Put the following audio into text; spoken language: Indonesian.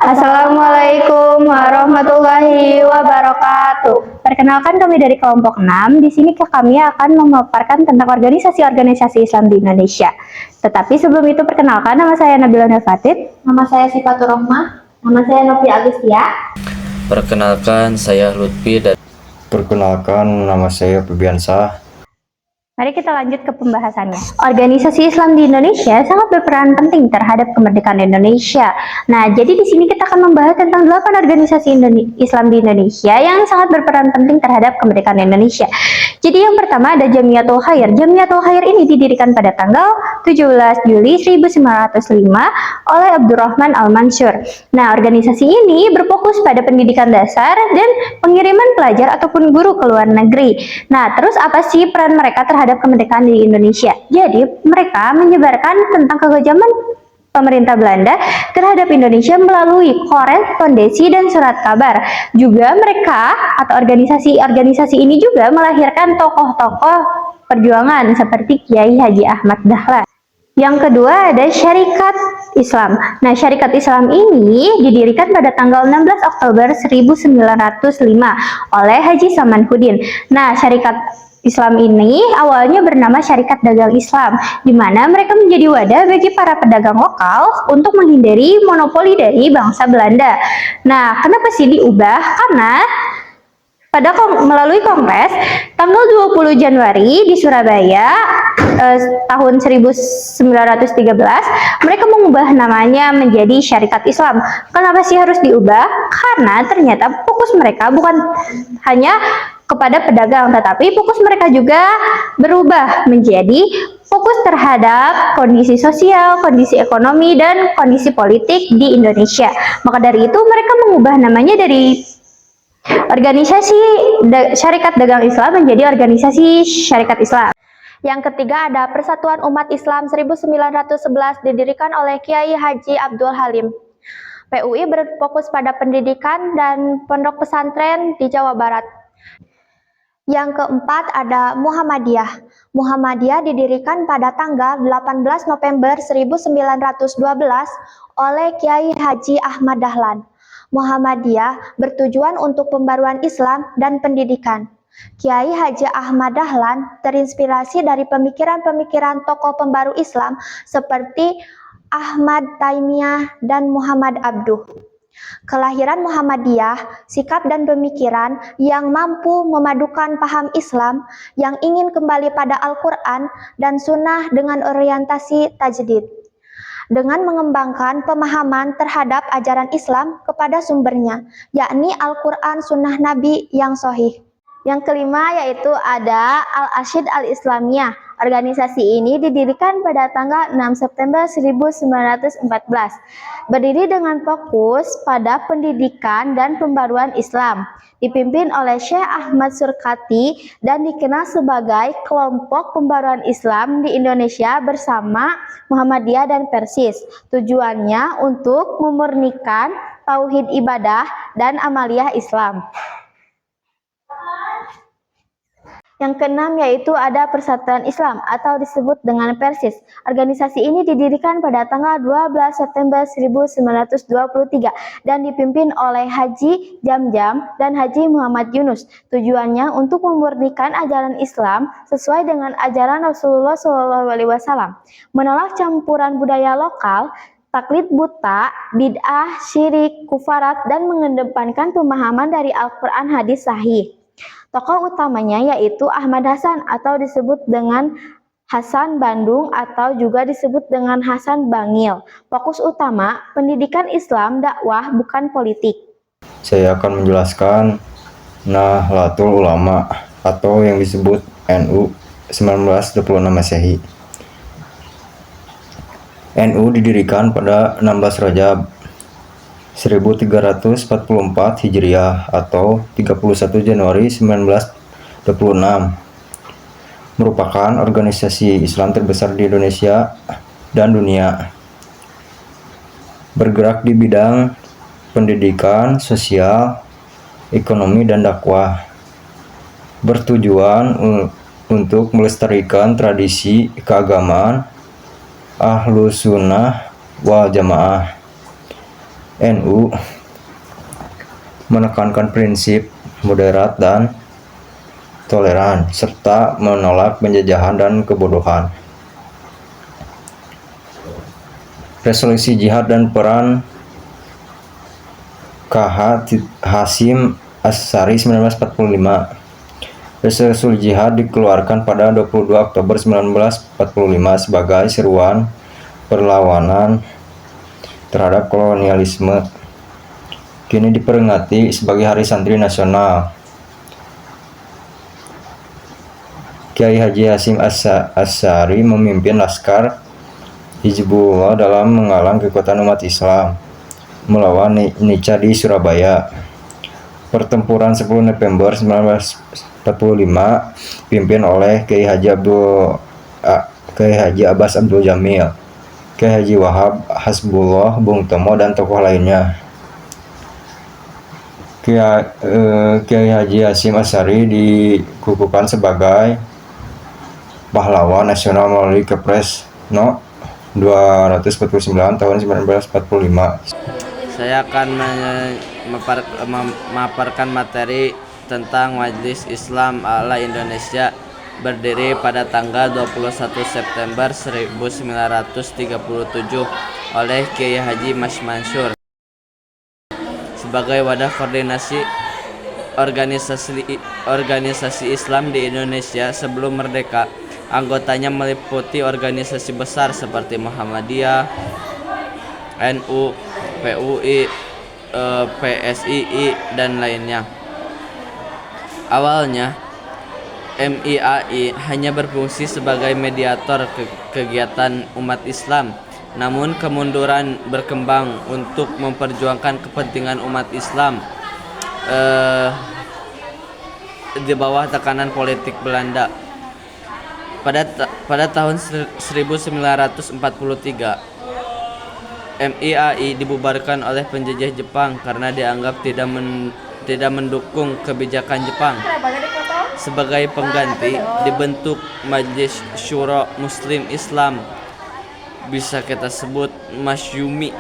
Assalamualaikum warahmatullahi wabarakatuh. Perkenalkan, kami dari kelompok 6. Di sini kami akan memaparkan tentang organisasi-organisasi Islam di Indonesia. Tetapi sebelum itu, perkenalkan, nama saya Nabila Nefatid. Nama saya Sifatur Rohmah. Nama saya Novi Agustia. Perkenalkan, saya Lutfi dan Perkenalkan, nama saya Febiansah. Mari kita lanjut ke pembahasannya. Organisasi Islam di Indonesia sangat berperan penting terhadap kemerdekaan Indonesia. Nah, jadi di sini kita akan membahas tentang 8 organisasi Islam di Indonesia yang sangat berperan penting terhadap kemerdekaan Indonesia. Jadi yang pertama ada Jamiatul Khair. Jamiatul Khair ini didirikan pada tanggal 17 Juli 1905 oleh Abdurrahman Al-Mansur. Nah, organisasi ini berfokus pada pendidikan dasar dan pengiriman pelajar ataupun guru ke luar negeri. Nah, terus apa sih peran mereka terhadap kemerdekaan di Indonesia? Jadi, mereka menyebarkan tentang kekejaman pemerintah Belanda terhadap Indonesia melalui korespondensi dan surat kabar. Juga mereka atau organisasi ini juga melahirkan tokoh-tokoh perjuangan seperti Kiai Haji Ahmad Dahlan. Yang kedua ada Syarikat Islam. Nah, Syarikat Islam ini didirikan pada tanggal 16 Oktober 1905 oleh Haji Samanhudin. Nah, Syarikat Islam ini awalnya bernama Syarikat Dagang Islam, di mana mereka menjadi wadah bagi para pedagang lokal untuk menghindari monopoli dari bangsa Belanda. Nah, kenapa sih diubah? Karena melalui kongres tanggal 20 Januari di Surabaya tahun 1913, mereka mengubah namanya menjadi Syarikat Islam. Kenapa sih harus diubah? Karena ternyata fokus mereka bukan hanya kepada pedagang, tetapi fokus mereka juga berubah menjadi fokus terhadap kondisi sosial, kondisi ekonomi, dan kondisi politik di Indonesia. Maka dari itu mereka mengubah namanya dari organisasi Syarikat Dagang Islam menjadi organisasi Syarikat Islam. Yang ketiga ada Persatuan Umat Islam 1911 didirikan oleh Kiai Haji Abdul Halim. PUI berfokus pada pendidikan dan pondok pesantren di Jawa Barat. Yang keempat ada Muhammadiyah. Muhammadiyah didirikan pada tanggal 18 November 1912 oleh Kiai Haji Ahmad Dahlan. Muhammadiyah bertujuan untuk pembaruan Islam dan pendidikan. Kiai Haji Ahmad Dahlan terinspirasi dari pemikiran-pemikiran tokoh pembaru Islam seperti Ahmad Taimiyah dan Muhammad Abduh. Kelahiran Muhammadiyah, sikap dan pemikiran yang mampu memadukan paham Islam yang ingin kembali pada Al-Quran dan Sunnah dengan orientasi tajdid, dengan mengembangkan pemahaman terhadap ajaran Islam kepada sumbernya, yakni Al-Quran Sunnah Nabi yang sahih. Yang kelima yaitu ada Al-Arsyid Al-Islamiyah. Organisasi ini didirikan pada tanggal 6 September 1914. Berdiri dengan fokus pada pendidikan dan pembaruan Islam. Dipimpin oleh Syekh Ahmad Surkati dan dikenal sebagai kelompok pembaruan Islam di Indonesia bersama Muhammadiyah dan Persis. Tujuannya untuk memurnikan tauhid ibadah dan amaliyah Islam. Yang keenam yaitu ada Persatuan Islam atau disebut dengan Persis. Organisasi ini didirikan pada tanggal 12 September 1923 dan dipimpin oleh Haji Jamjam dan Haji Muhammad Yunus. Tujuannya untuk memurnikan ajaran Islam sesuai dengan ajaran Rasulullah SAW, menolak campuran budaya lokal, taklid buta, bid'ah, syirik, kufarat, dan mengedepankan pemahaman dari Al-Quran hadis sahih. Tokoh utamanya yaitu Ahmad Hasan atau disebut dengan Hasan Bandung atau juga disebut dengan Hasan Bangil. Fokus utama pendidikan Islam, dakwah, bukan politik. Saya akan menjelaskan Nahdlatul Ulama atau yang disebut NU 1926 Masehi. NU didirikan pada 16 Rajab 1344 Hijriah atau 31 Januari 1926, merupakan organisasi Islam terbesar di Indonesia dan dunia. Bergerak di bidang pendidikan, sosial, ekonomi, dan dakwah. Bertujuan untuk melestarikan tradisi keagamaan Ahlus Sunnah wal Jamaah NU menekankan prinsip moderat dan toleran serta menolak penjajahan dan kebodohan. Resolusi Jihad dan Peran KH Hasyim Asy'ari 1945. Resolusi Jihad dikeluarkan pada 22 Oktober 1945 sebagai seruan perlawanan terhadap kolonialisme. Kini diperingati sebagai Hari Santri Nasional. Kiai Haji Hasyim Asy'ari memimpin Laskar Hizbullah dalam menghalang kekuatan umat Islam melawan Nica di Surabaya. Pertempuran 10 November 1945 dipimpin oleh Kiai Haji Abbas Abdul Jamil, Kiai Haji Wahab Hasbullah Bung Tomo dan tokoh lainnya. Kiai Haji Hasyim Asy'ari dikukuhkan sebagai pahlawan nasional melalui Kepres No. 249 tahun 1945. Saya akan memaparkan materi tentang Majelis Islam ala Indonesia berdiri pada tanggal 21 September 1937 oleh Kiai Haji Mas Mansur sebagai wadah koordinasi organisasi Islam di Indonesia sebelum merdeka. Anggotanya meliputi organisasi besar seperti Muhammadiyah, NU, PUI, PSII, dan lainnya. Awalnya, MIAI hanya berfungsi sebagai mediator kegiatan umat Islam, namun kemunduran berkembang untuk memperjuangkan kepentingan umat Islam di bawah tekanan politik Belanda. Pada tahun 1943, MIAI dibubarkan oleh penjajah Jepang karena dianggap tidak mendukung kebijakan Jepang. Sebagai pengganti, dibentuk Majelis Syuro Muslim Islam, bisa kita sebut Masyumi.